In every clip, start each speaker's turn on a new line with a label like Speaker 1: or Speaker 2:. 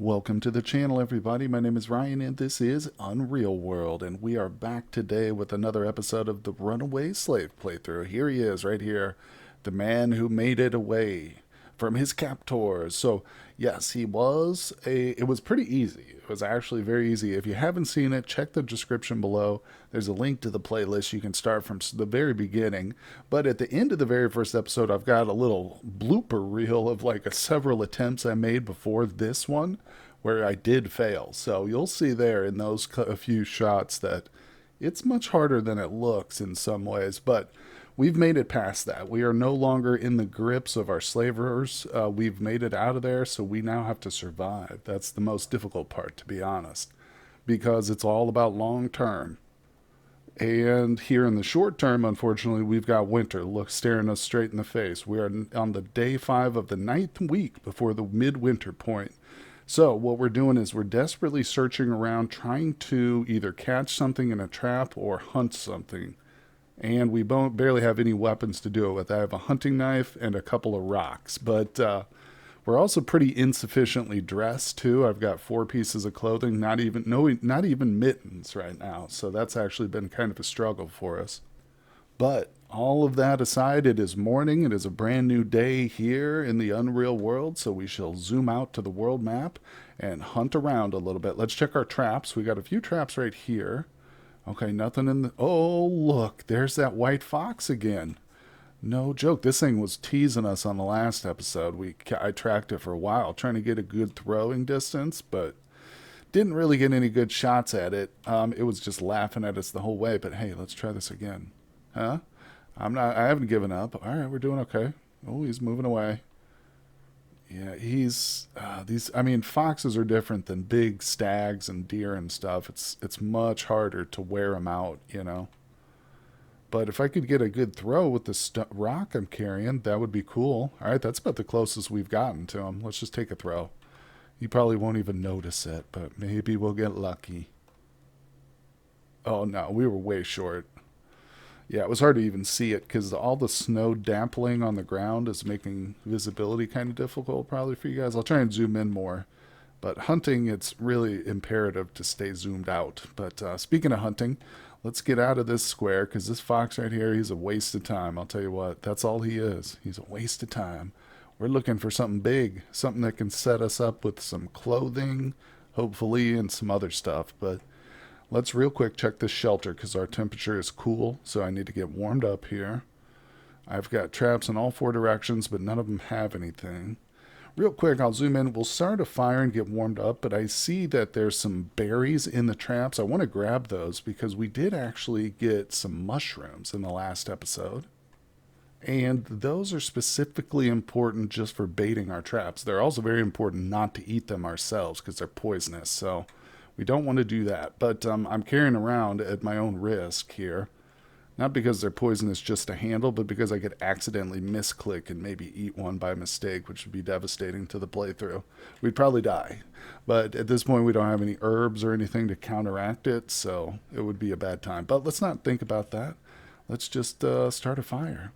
Speaker 1: Welcome to the channel, everybody. My name is Ryan, and this is Unreal World, and we are back today with another episode of the Runaway Slave playthrough. Here he is, right here, the man who made it away from his captors. So, yes, it was pretty easy. It was actually very easy. If you haven't seen it, check the description below. There's a link to the playlist. You can start from the very beginning. But at the end of the very first episode, I've got a little blooper reel of like several attempts I made before this one where I did fail. So you'll see there in those a few shots that it's much harder than it looks in some ways, but we've made it past that. We are no longer in the grips of our slavers. We've made it out of there, so we now have to survive. That's the most difficult part, to be honest, because it's all about long term. And here in the short term, unfortunately, we've got winter staring us straight in the face. We are on the day 5 of the 9th week before the midwinter point. So what we're doing is we're desperately searching around, trying to either catch something in a trap or hunt something. And we barely have any weapons to do it with. I have a hunting knife and a couple of rocks, but we're also pretty insufficiently dressed too. I've got 4 pieces of clothing, not even mittens right now. So that's actually been kind of a struggle for us. But all of that aside, it is morning. It is a brand new day here in the Unreal World, so we shall zoom out to the world map and hunt around a little bit. Let's check our traps. We got a few traps right here. Okay, nothing in the... Oh, look, there's that white fox again. No joke. This thing was teasing us on the last episode. I tracked it for a while, trying to get a good throwing distance, but didn't really get any good shots at it. It was just laughing at us the whole way, but hey, let's try this again. Huh? I haven't given up. All right, we're doing okay. Oh, he's moving away. Yeah, foxes are different than big stags and deer and stuff. It's much harder to wear them out. But if I could get a good throw with the rock I'm carrying, that would be cool. All right, that's about the closest we've gotten to him. Let's just take a throw. You probably won't even notice it, but maybe we'll get lucky. Oh no, we were way short. Yeah, it was hard to even see it because all the snow dappling on the ground is making visibility kind of difficult probably for you guys. I'll try and zoom in more. But hunting, it's really imperative to stay zoomed out. But speaking of hunting, let's get out of this square because this fox right here, he's a waste of time. I'll tell you what, that's all he is. He's a waste of time. We're looking for something big, something that can set us up with some clothing, hopefully, and some other stuff. But let's real quick check this shelter because our temperature is cool, so I need to get warmed up here. I've got traps in all 4 directions, but none of them have anything. Real quick, I'll zoom in. We'll start a fire and get warmed up, but I see that there's some berries in the traps. I want to grab those because we did actually get some mushrooms in the last episode. And those are specifically important just for baiting our traps. They're also very important not to eat them ourselves because they're poisonous, so we don't want to do that. But I'm carrying around at my own risk here. Not because they're poisonous just to handle, but because I could accidentally misclick and maybe eat one by mistake, which would be devastating to the playthrough. We'd probably die. But at this point, we don't have any herbs or anything to counteract it, so it would be a bad time. But let's not think about that. Let's just start a fire.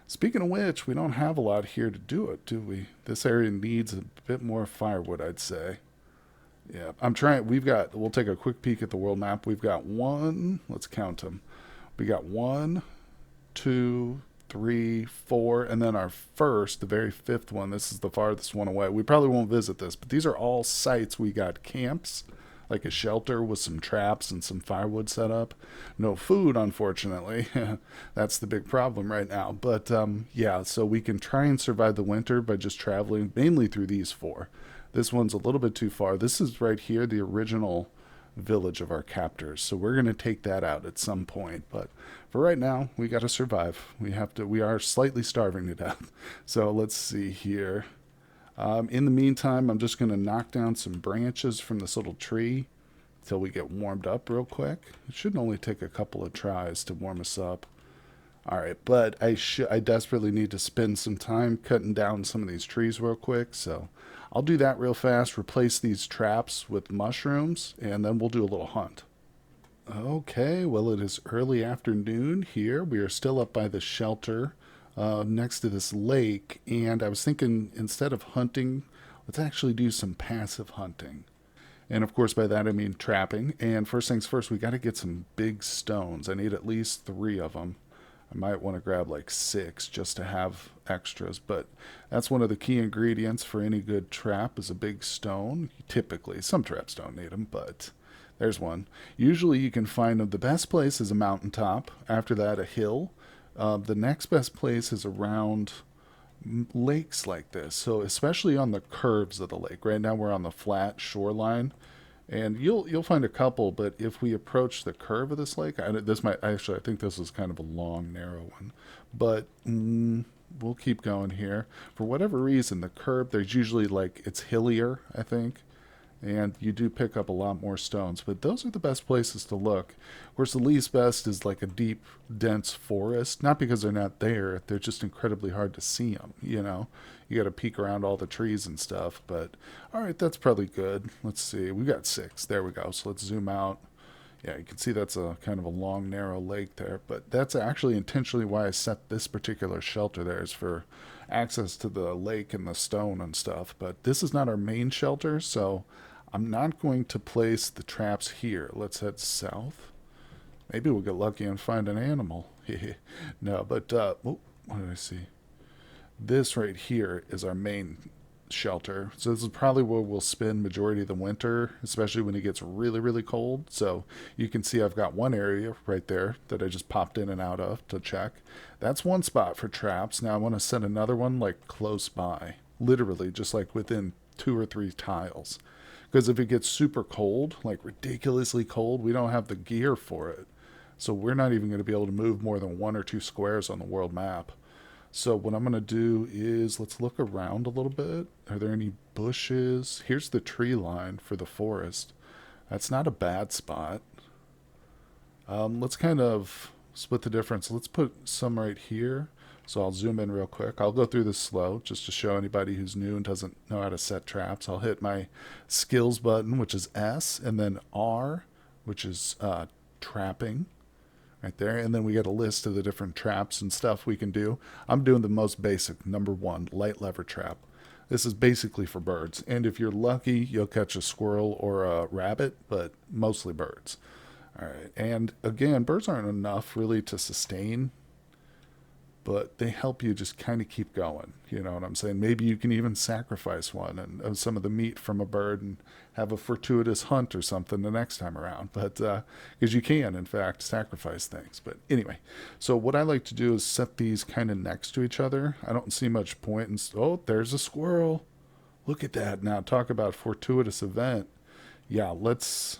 Speaker 1: Speaking of which, we don't have a lot here to do it, do we? This area needs a bit more firewood, I'd say. Yeah, we'll take a quick peek at the world map. We've got let's count them. We got 1, 2, 3, 4, and then the very 5th one. This is the farthest one away. We probably won't visit this, but these are all sites. We got camps, like a shelter with some traps and some firewood set up. No food, unfortunately. That's the big problem right now. But yeah, so we can try and survive the winter by just traveling mainly through these 4. This one's a little bit too far. This is right here, the original village of our captors, so we're going to take that out at some point, but for right now we got to survive. We are slightly starving to death. So let's see here. In the meantime, I'm just going to knock down some branches from this little tree until we get warmed up real quick. It should only take a couple of tries to warm us up. All right, but I desperately need to spend some time cutting down some of these trees real quick, so I'll do that real fast, replace these traps with mushrooms, and then we'll do a little hunt. Okay, well, it is early afternoon here. We are still up by the shelter next to this lake, and I was thinking instead of hunting Let's actually do some passive hunting. And of course, by that I mean trapping. And first things first, we got to get some big stones. I need at least 3 of them. I might want to grab like 6 just to have extras, but that's one of the key ingredients for any good trap is a big stone. Typically, some traps don't need them, but there's one. Usually you can find them. The best place is a mountaintop. After that, a hill. The next best place is around lakes like this. So especially on the curves of the lake. Right now we're on the flat shoreline, and you'll find a couple. But if we approach the curve of this lake, this might actually I think this is kind of a long, narrow one, but we'll keep going here. For whatever reason, the curve there's usually like it's hillier, I think, and you do pick up a lot more stones. But those are the best places to look. Of course, the least best is like a deep, dense forest. Not because they're not there; they're just incredibly hard to see them. You got to peek around all the trees and stuff. But all right, that's probably good. Let's see. We got 6. There we go. So let's zoom out. Yeah, you can see that's a kind of a long, narrow lake there. But that's actually intentionally why I set this particular shelter there is for access to the lake and the stone and stuff. But this is not our main shelter, so I'm not going to place the traps here. Let's head south. Maybe we'll get lucky and find an animal. No, but what did I see? This right here is our main shelter. So this is probably where we'll spend majority of the winter, especially when it gets really, really cold. So you can see I've got one area right there that I just popped in and out of to check. That's one spot for traps. Now I want to set another one like close by, literally just like within 2 or 3 tiles. Because if it gets super cold, like ridiculously cold, we don't have the gear for it. So we're not even going to be able to move more than 1 or 2 squares on the world map. So what I'm going to do is let's look around a little bit. Are there any bushes? Here's the tree line for the forest. That's not a bad spot. Let's kind of split the difference. Let's put some right here. So I'll zoom in real quick. I'll go through this slow just to show anybody who's new and doesn't know how to set traps. I'll hit my skills button, which is S, and then R, which is trapping right there. And then we get a list of the different traps and stuff we can do. I'm doing the most basic, number 1, light lever trap. This is basically for birds. And if you're lucky, you'll catch a squirrel or a rabbit, but mostly birds. All right. And again, birds aren't enough really to sustain, but they help you just kind of keep going. You know what I'm saying? Maybe you can even sacrifice one and some of the meat from a bird and have a fortuitous hunt or something the next time around. But because you can, in fact, sacrifice things. But anyway, so what I like to do is set these kind of next to each other. I don't see much point in. Oh, there's a squirrel. Look at that. Now talk about fortuitous event. Yeah, let's.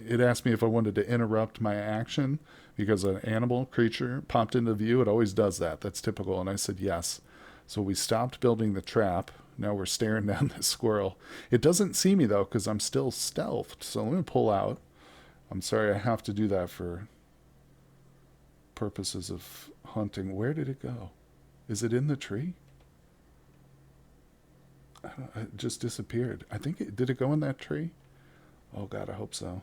Speaker 1: It asked me if I wanted to interrupt my action because an animal creature popped into view. It always does that. That's typical. And I said yes. So we stopped building the trap. Now we're staring down this squirrel. It doesn't see me though because I'm still stealthed. So let me pull out. I'm sorry I have to do that for purposes of hunting. Where did it go? Is it in the tree? It just disappeared. I think did it go in that tree? Oh God, I hope so.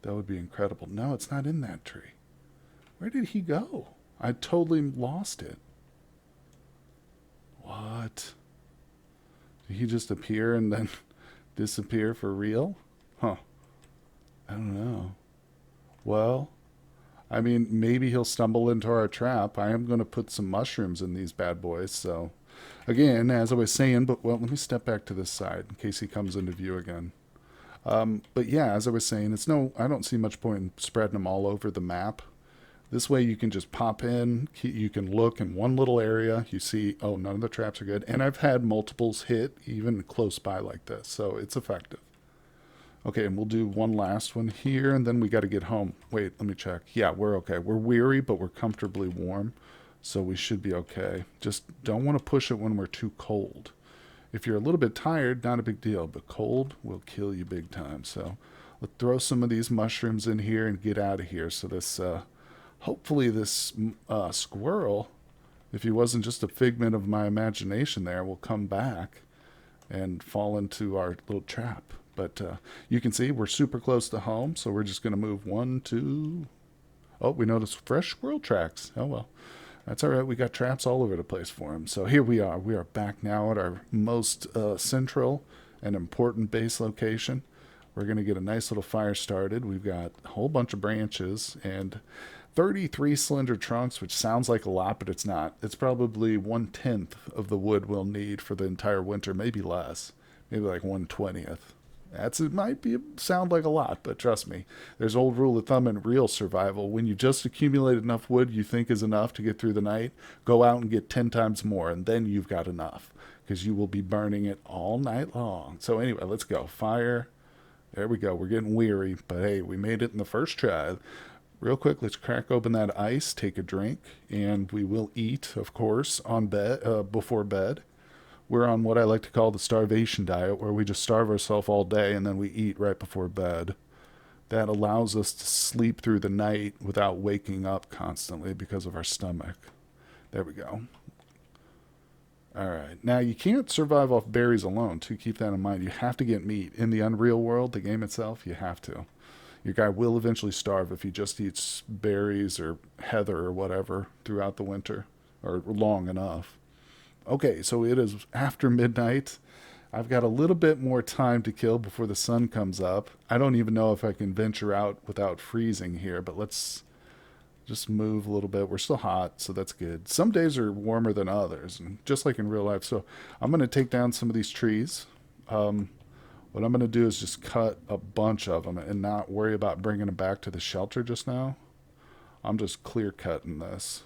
Speaker 1: That would be incredible. No, it's not in that tree. Where did he go? I totally lost it. What? Did he just appear and then disappear for real? Huh. I don't know. Well, I mean, maybe he'll stumble into our trap. I am going to put some mushrooms in these bad boys. So, again, as I was saying, but well, let me step back to this side in case he comes into view again. But yeah, as I was saying, I don't see much point in spreading them all over the map. This way you can just pop in, you can look in one little area, you see, oh, none of the traps are good. And I've had multiples hit even close by like this, so it's effective. Okay, and we'll do one last one here, and then we got to get home. Wait, let me check. Yeah, we're okay. We're weary, but we're comfortably warm, so we should be okay. Just don't want to push it when we're too cold. If you're a little bit tired, not a big deal, but cold will kill you big time. So let's throw some of these mushrooms in here and get out of here. So this, hopefully this squirrel, if he wasn't just a figment of my imagination there, will come back and fall into our little trap. But you can see we're super close to home, so we're just going to move 1, 2. Oh, we noticed fresh squirrel tracks. Oh, well. That's all right. We got traps all over the place for him. So here we are. We are back now at our most central and important base location. We're going to get a nice little fire started. We've got a whole bunch of branches and 33 slender trunks, which sounds like a lot, but it's not. It's probably 1/10 of the wood we'll need for the entire winter, maybe less, maybe like 1/20th. It might be sound like a lot, but trust me, there's old rule of thumb in real survival. When you just accumulate enough wood you think is enough to get through the night, go out and get 10 times more, and then you've got enough because you will be burning it all night long. So anyway, let's go. Fire. There we go. We're getting weary, but hey, we made it in the first try. Real quick, let's crack open that ice, take a drink, and we will eat, of course, on bed before bed. We're on what I like to call the starvation diet, where we just starve ourselves all day and then we eat right before bed. That allows us to sleep through the night without waking up constantly because of our stomach. There we go. All right. Now, you can't survive off berries alone, too. Keep that in mind. You have to get meat. In the Unreal world, the game itself, you have to. Your guy will eventually starve if he just eats berries or heather or whatever throughout the winter or long enough. Okay, so it is after midnight. I've got a little bit more time to kill before the sun comes up. I don't even know if I can venture out without freezing here, but let's just move a little bit. We're still hot, so that's good. Some days are warmer than others, and just like in real life. So I'm going to take down some of these trees. What I'm going to do is just cut a bunch of them and not worry about bringing them back to the shelter just now. I'm just clear cutting this.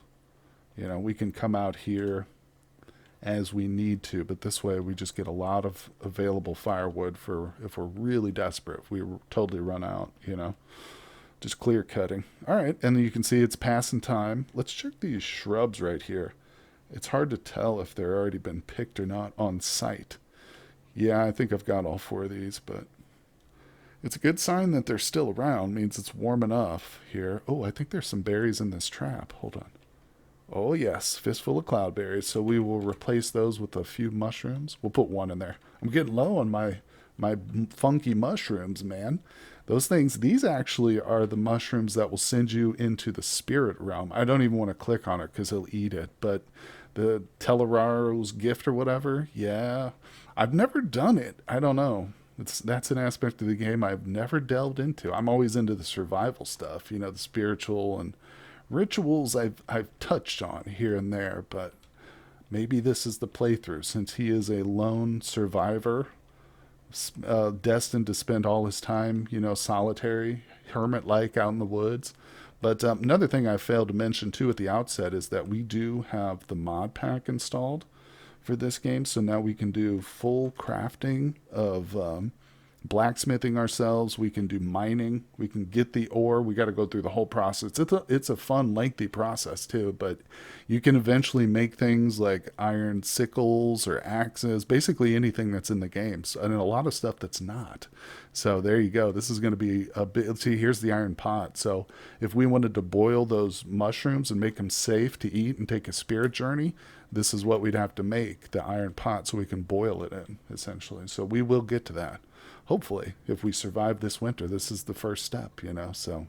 Speaker 1: We can come out here as we need to, but this way we just get a lot of available firewood for if we're really desperate, if we totally run out. Just clear cutting. All right, and then you can see it's passing time. Let's check these shrubs right here. It's hard to tell if they're already been picked or not on site. Yeah, I think I've got all four of these, but it's a good sign that they're still around. Means it's warm enough here. Oh, I think there's some berries in this trap. Hold on. Oh, yes, fistful of cloudberries. So we will replace those with a few mushrooms. We'll put one in there. I'm getting low on my funky mushrooms, man. Those things, these actually are the mushrooms that will send you into the spirit realm. I don't even want to click on it because he'll eat it. But the Teleraro's gift or whatever, yeah. I've never done it. I don't know. That's an aspect of the game I've never delved into. I'm always into the survival stuff, the spiritual and rituals I've touched on here and there, but maybe this is the playthrough since he is a lone survivor, destined to spend all his time, solitary, hermit-like out in the woods. But another thing I failed to mention too at the outset is that we do have the mod pack installed for this game, so now we can do full crafting of blacksmithing ourselves. We can do mining. We can get the ore. We got to go through the whole process. It's a fun, lengthy process too, but you can eventually make things like iron sickles or axes, basically anything that's in the game, and a lot of stuff that's not. So there you go. This is going to be a bit. See, here's the iron pot. So if we wanted to boil those mushrooms and make them safe to eat and take a spirit journey, this is what we'd have to make, the iron pot, so we can boil it in, essentially. So we will get to that. Hopefully, if we survive this winter, this is the first step, So,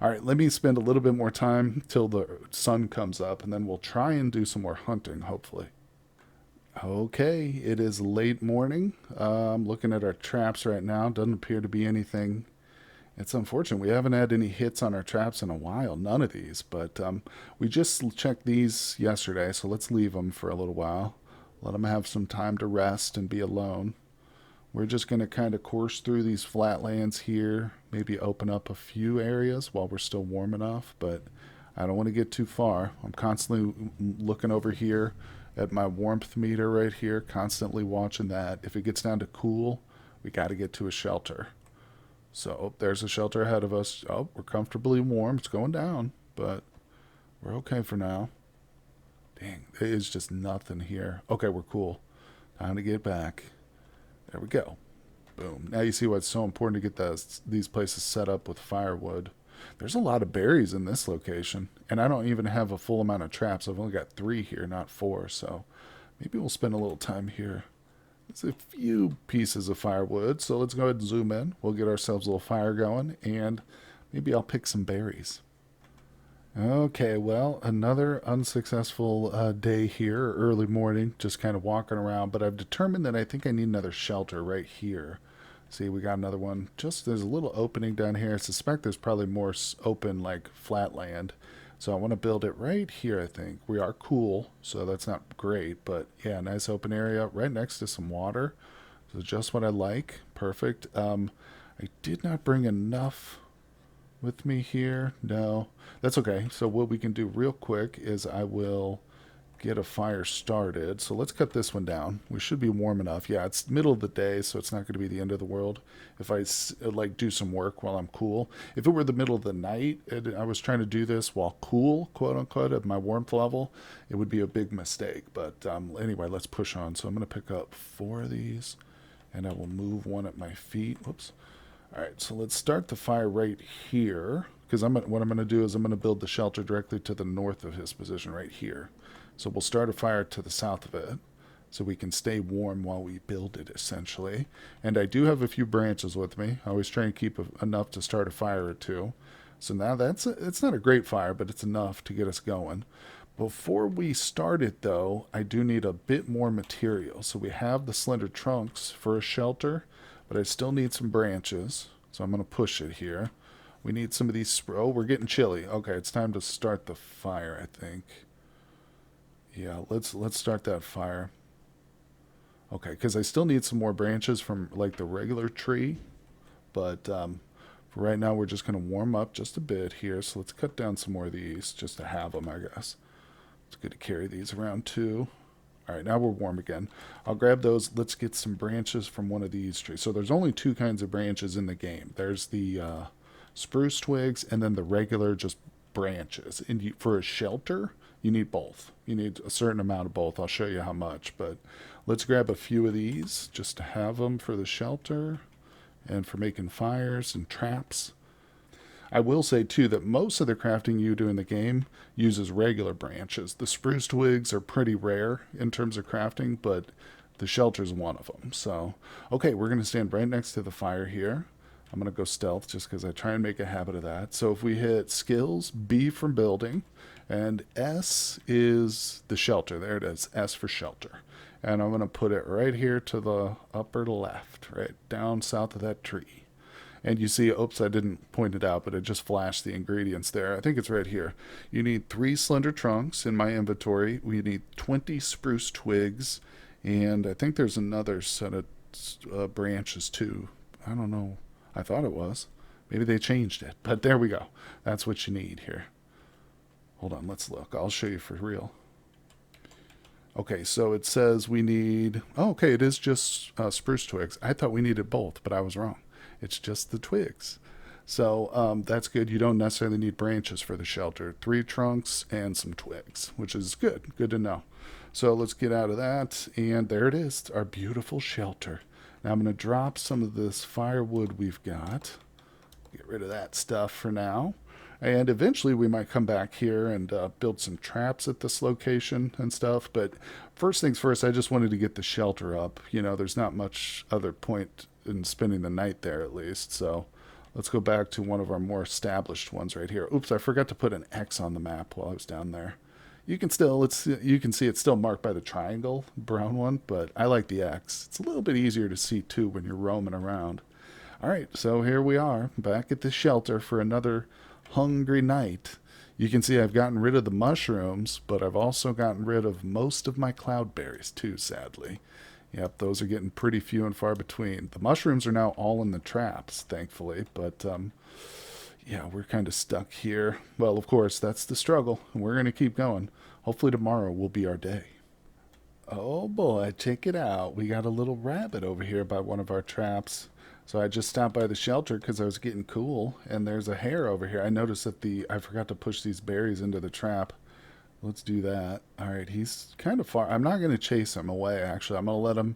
Speaker 1: all right, let me spend a little bit more time till the sun comes up, and then we'll try and do some more hunting, hopefully. Okay, it is late morning. I'm looking at our traps right now. Doesn't appear to be anything. It's unfortunate. We haven't had any hits on our traps in a while. None of these, but we just checked these yesterday, so let's leave them for a little while. Let them have some time to rest and be alone. We're just going to kind of course through these flatlands here, maybe open up a few areas while we're still warm enough, but I don't want to get too far. I'm constantly looking over here at my warmth meter right here, constantly watching that. If it gets down to cool, we got to get to a shelter. So there's a shelter ahead of us. Oh, we're comfortably warm. It's going down, but we're okay for now. Dang, there is just nothing here. Okay, we're cool. Time to get back. There we go. Boom. Now you see why it's so important to get these places set up with firewood. There's a lot of berries in this location, and I don't even have a full amount of traps. I've only got 3 here, not 4, so maybe we'll spend a little time here. There's a few pieces of firewood, so let's go ahead and zoom in. We'll get ourselves a little fire going, and maybe I'll pick some berries. Okay, well, another unsuccessful day here, early morning, just kind of walking around. But I've determined that I think I need another shelter right here. See, we got another one. Just there's a little opening down here. I suspect there's probably more open, like flat land. So I want to build it right here, I think. We are cool, so that's not great. But yeah, nice open area right next to some water. So just what I like. Perfect. I did not bring enough with me here? No. That's okay. So what we can do real quick is I will get a fire started. So let's cut this one down. We should be warm enough. Yeah, it's middle of the day, so it's not going to be the end of the world if I like do some work while I'm cool. If it were the middle of the night and I was trying to do this while cool, quote unquote, at my warmth level, it would be a big mistake. But anyway, let's push on. So I'm going to pick up 4 of these, and I will move one at my feet. Whoops. All right, so let's start the fire right here because what I'm going to do is I'm going to build the shelter directly to the north of his position right here. So we'll start a fire to the south of it so we can stay warm while we build it essentially. And I do have a few branches with me. I always try and keep enough to start a fire or two. So now it's not a great fire, but it's enough to get us going. Before we start it though, I do need a bit more material. So we have the slender trunks for a shelter, but I still need some branches. So I'm going to push it here. We need some of these. Oh, we're getting chilly. Okay, it's time to start the fire, I think. Yeah, let's start that fire. Okay, because I still need some more branches from like the regular tree, but for right now we're just going to warm up just a bit here. So let's cut down some more of these just to have them, I guess. It's good to carry these around too. All right, now we're warm again. I'll grab those. Let's get some branches from one of these trees. So there's only 2 kinds of branches in the game. There's the spruce twigs and then the regular just branches. And for a shelter, you need both. You need a certain amount of both. I'll show you how much. But let's grab a few of these just to have them for the shelter and for making fires and traps. I will say too that most of the crafting you do in the game uses regular branches. The spruce twigs are pretty rare in terms of crafting, but the shelter's one of them. So, okay, we're going to stand right next to the fire here. I'm going to go stealth just because I try and make a habit of that. So if we hit skills, B for building, and S is the shelter. There it is, S for shelter. And I'm going to put it right here to the upper left, right down south of that tree. And you see, oops, I didn't point it out, but it just flashed the ingredients there. I think it's right here. You need 3 slender trunks in my inventory. We need 20 spruce twigs. And I think there's another set of branches too. I don't know. I thought it was. Maybe they changed it. But there we go. That's what you need here. Hold on, let's look. I'll show you for real. Okay, so it says we need. Oh, okay, it is just spruce twigs. I thought we needed both, but I was wrong. It's just the twigs. So that's good. You don't necessarily need branches for the shelter. 3 trunks and some twigs, which is good. Good to know. So let's get out of that. And there it is, our beautiful shelter. Now I'm going to drop some of this firewood we've got. Get rid of that stuff for now. And eventually we might come back here and build some traps at this location and stuff. But first things first, I just wanted to get the shelter up. You know, there's not much other point in spending the night there at least. So let's go back to one of our more established ones right here. Oops, I forgot to put an X on the map while I was down there. You can see it's still marked by the triangle, brown one, but I like the X. It's a little bit easier to see too when you're roaming around. All right, so here we are back at the shelter for another hungry night. You can see I've gotten rid of the mushrooms, but I've also gotten rid of most of my cloudberries too, sadly. Yep, those are getting pretty few and far between. The mushrooms are now all in the traps, thankfully, but yeah, we're kind of stuck here. Well, of course, that's the struggle, and we're going to keep going. Hopefully tomorrow will be our day. Oh boy, check it out. We got a little rabbit over here by one of our traps. So I just stopped by the shelter because I was getting cool, and there's a hare over here. I noticed that I forgot to push these berries into the trap. Let's do that. All right, he's kind of far. I'm not going to chase him away, actually. I'm going to let him.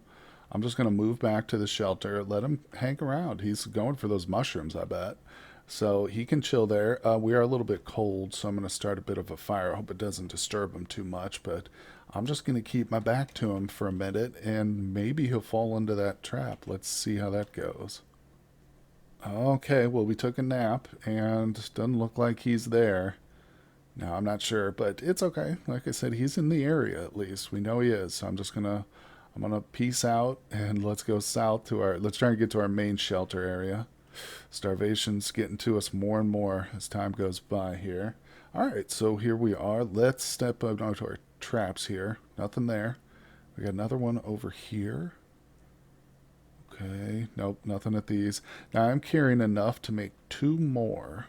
Speaker 1: I'm just going to move back to the shelter, let him hang around. He's going for those mushrooms, I bet. So he can chill there. We are a little bit cold, so I'm going to start a bit of a fire. I hope it doesn't disturb him too much, but I'm just going to keep my back to him for a minute, and maybe he'll fall into that trap. Let's see how that goes. Okay, well, we took a nap, and doesn't look like he's there. Now I'm not sure, but it's okay. Like I said, he's in the area at least. We know he is. So I'm gonna peace out and let's go south to our. Let's try and get to our main shelter area. Starvation's getting to us more and more as time goes by here. All right, so here we are. Let's step up onto our traps here. Nothing there. We got another one over here. Okay, nope, nothing at these. Now I'm carrying enough to make two more.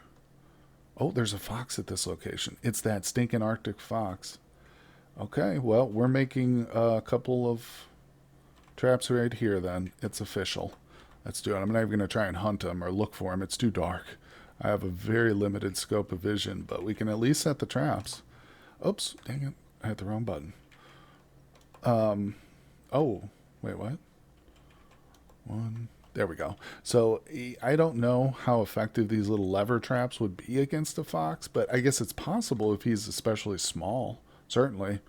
Speaker 1: Oh, there's a fox at this location. It's that stinking Arctic fox. Okay, well, we're making a couple of traps right here then. It's official. Let's do it. I'm not even going to try and hunt him or look for him. It's too dark. I have a very limited scope of vision, but we can at least set the traps. Oops, dang it. I hit the wrong button. Oh, wait, what? One. There we go. So I don't know how effective these little lever traps would be against a fox, but I guess it's possible if he's especially small. Certainly.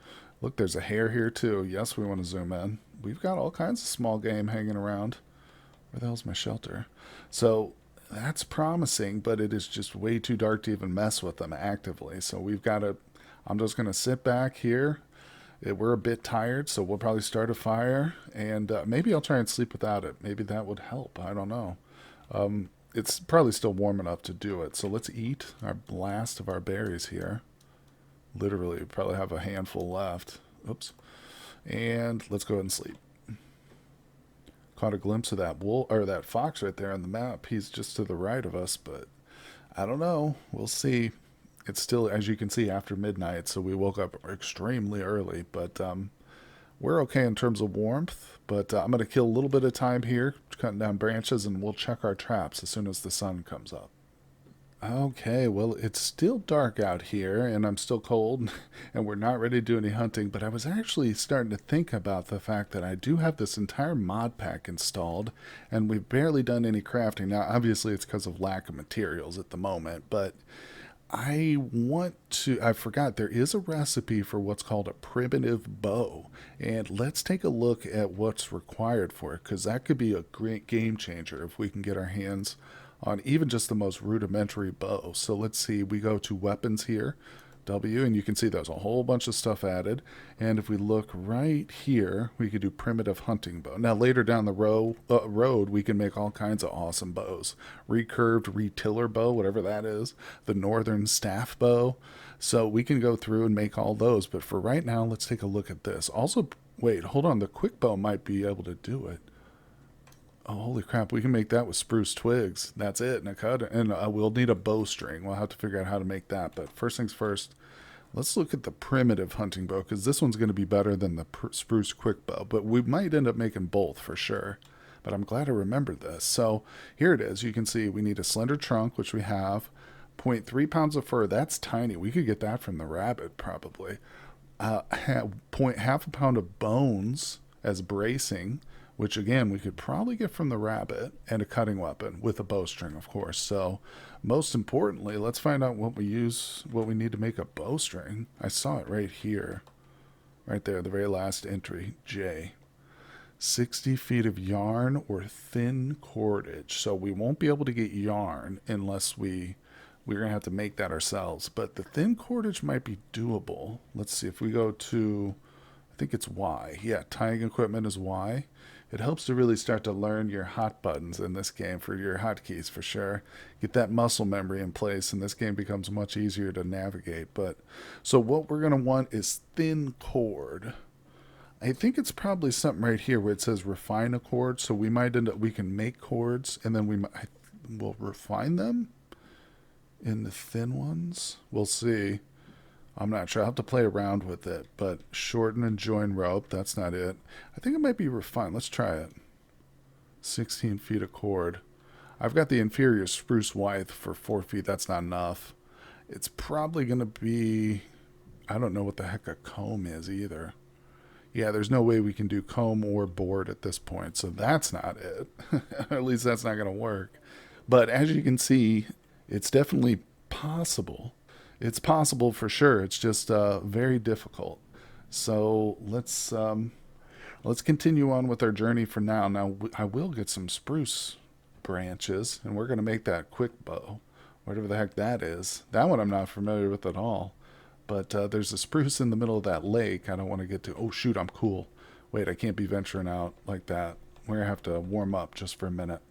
Speaker 1: Look, there's a hare here too. Yes, we want to zoom in. We've got all kinds of small game hanging around. Where the hell's my shelter? So that's promising, but it is just way too dark to even mess with them actively. So we've got to. I'm just going to sit back here. We're a bit tired, so we'll probably start a fire, and maybe I'll try and sleep without it. Maybe that would help. I don't know. It's probably still warm enough to do it. So let's eat our blast of our berries here. Literally, we probably have a handful left. Oops. And let's go ahead and sleep. Caught a glimpse of that wolf or that fox right there on the map. He's just to the right of us, but I don't know. We'll see. It's still, as you can see, after midnight, so we woke up extremely early, but we're okay in terms of warmth. But I'm going to kill a little bit of time here, cutting down branches, and we'll check our traps as soon as the sun comes up. Okay, well, it's still dark out here, and I'm still cold, and we're not ready to do any hunting, but I was actually starting to think about the fact that I do have this entire mod pack installed, and we've barely done any crafting. Now, obviously, it's because of lack of materials at the moment, but I forgot there is a recipe for what's called a primitive bow. And let's take a look at what's required for it, because that could be a great game changer if we can get our hands on even just the most rudimentary bow. So let's see, we go to weapons here, W, and you can see there's a whole bunch of stuff added. And if we look right here, we could do primitive hunting bow. Now later down the road, we can make all kinds of awesome bows. Recurved retiller bow, whatever that is, the northern staff bow. So we can go through and make all those. But for right now, let's take a look at this. Also, wait, hold on, the quick bow might be able to do it. Oh, holy crap, we can make that with spruce twigs. That's it, and a cut. And we'll need a bowstring. We'll have to figure out how to make that. But first things first, let's look at the primitive hunting bow, because this one's going to be better than the spruce quick bow. But we might end up making both for sure. But I'm glad I remembered this. So here it is. You can see we need a slender trunk, which we have. Zero point 0.3 pounds of fur. That's tiny. We could get that from the rabbit probably. Half a pound of bones as bracing, which again we could probably get from the rabbit, and a cutting weapon with a bowstring, of course. So most importantly, let's find out what we need to make a bowstring. I saw it right here, right there, the very last entry, J. 60 feet of yarn or thin cordage. So we won't be able to get yarn unless we're going to have to make that ourselves. But the thin cordage might be doable. Let's see if we go to, I think it's Y. Yeah, tying equipment is Y. It helps to really start to learn your hot buttons in this game for your hotkeys for sure. Get that muscle memory in place, and this game becomes much easier to navigate. But so what we're going to want is thin cord. I think it's probably something right here where it says refine a cord. So we might end up, we can make cords, and then we'll refine them in the thin ones. We'll see. I'm not sure. I'll have to play around with it. But shorten and join rope. That's not it. I think it might be refined. Let's try it. 16 feet of cord. I've got the inferior spruce withe for 4 feet. That's not enough. It's probably going to be, I don't know what the heck a comb is either. Yeah, there's no way we can do comb or board at this point. So that's not it. At least that's not going to work. But as you can see, it's definitely possible. It's possible for sure. It's just very difficult. So let's continue on with our journey for now. Now I will get some spruce branches, and we're going to make that quick bow, whatever the heck that is. That one I'm not familiar with at all. But there's a spruce in the middle of that lake I don't want to get to. Oh, shoot, I'm cool. Wait, I can't be venturing out like that. We're going to have to warm up just for a minute.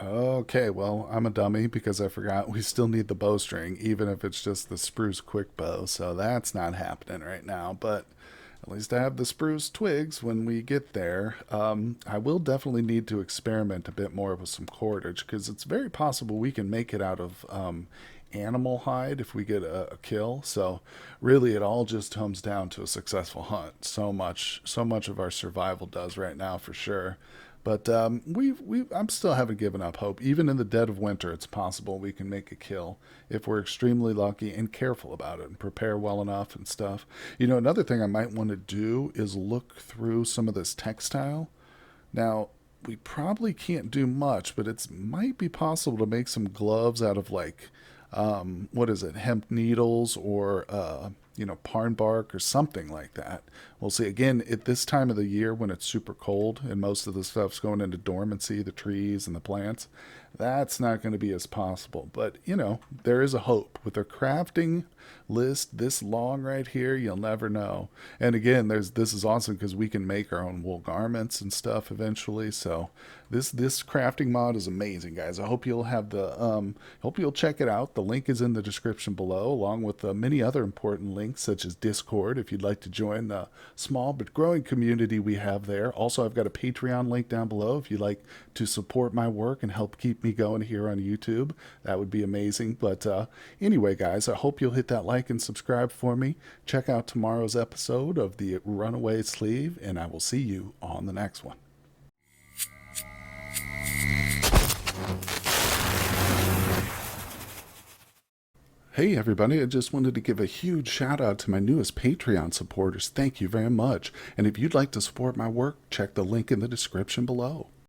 Speaker 1: Okay, well, I'm a dummy because I forgot we still need the bowstring, even if it's just the spruce quick bow. So that's not happening right now. But at least I have the spruce twigs when we get there. I will definitely need to experiment a bit more with some cordage because it's very possible we can make it out of animal hide if we get a kill. So really, it all just comes down to a successful hunt. So much of our survival does right now for sure. But I'm still haven't given up hope. Even in the dead of winter, it's possible we can make a kill if we're extremely lucky and careful about it and prepare well enough and stuff. You know, another thing I might want to do is look through some of this textile. Now, we probably can't do much, but it might be possible to make some gloves out of like, what is it, hemp needles or, pine bark or something like that. We'll see. Again, at this time of the year when it's super cold and most of the stuff's going into dormancy, the trees and the plants, that's not going to be as possible. But, there is a hope. With a crafting list this long right here, you'll never know. And again, this is awesome because we can make our own wool garments and stuff eventually. So this crafting mod is amazing, guys. I hope you'll have hope you'll check it out. The link is in the description below, along with many other important links such as Discord if you'd like to join the small but growing community we have there. Also, I've got a Patreon link down below if you'd like to support my work and help keep me going here on YouTube. That would be amazing. But anyway, guys, I hope you'll hit that like and subscribe for me. Check out tomorrow's episode of the Runaway Sleeve, and I will see you on the next one. Hey everybody, I just wanted to give a huge shout out to my newest Patreon supporters. Thank you very much. And if you'd like to support my work, check the link in the description below.